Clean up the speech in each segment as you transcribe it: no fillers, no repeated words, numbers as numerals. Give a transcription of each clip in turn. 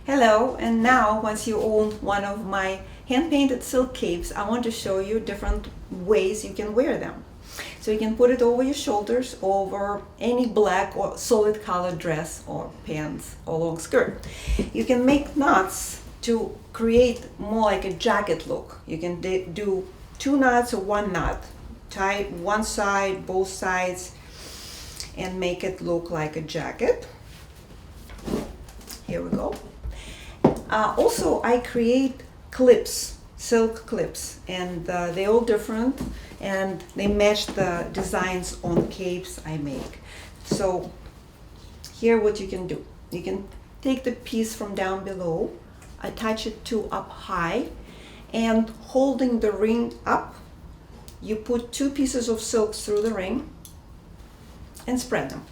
Hello, and now once you own one of my hand-painted silk capes, I want to show you different ways you can wear them. So you can put it over your shoulders, over any black or solid colored dress or pants or long skirt. You can make knots to create more like a jacket look. You can do 2 knots or 1 knot. Tie one side, both sides, and make it look like a jacket. Here we go. Also, I create clips, silk clips, and they're all different, and they match the designs on capes I make. So here what you can do. You can take the piece from down below, attach it to up high, and holding the ring up, you put 2 pieces of silk through the ring and spread them.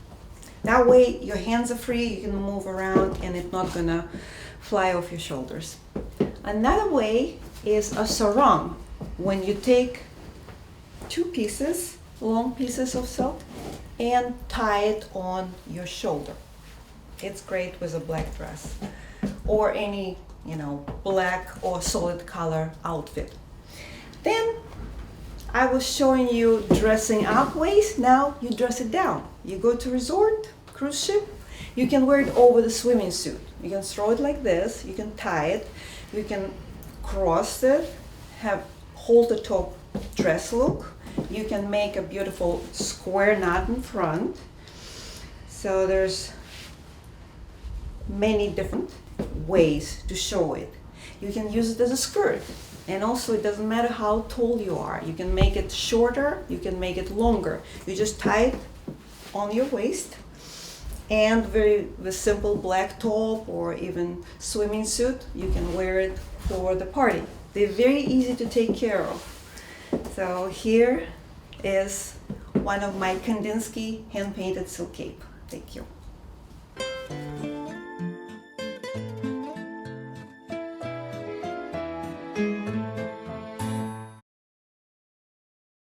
That way your hands are free, you can move around and it's not gonna fly off your shoulders. Another way is a sarong, when you take 2 pieces, long pieces of silk, and tie it on your shoulder. It's great with a black dress or any, black or solid color outfit. Then I was showing you dressing up ways. Now you dress it down. You go to resort, cruise ship, you can wear it over the swimming suit. You can throw it like this, you can tie it, you can cross it, hold the top dress look. You can make a beautiful square knot in front. So there's many different ways to show it. You can use it as a skirt. And also, it doesn't matter how tall you are. You can make it shorter, you can make it longer. You just tie it on your waist, and with simple black top or even swimming suit, you can wear it for the party. They're very easy to take care of. So here is one of my Kandinsky hand-painted silk cape. Thank you.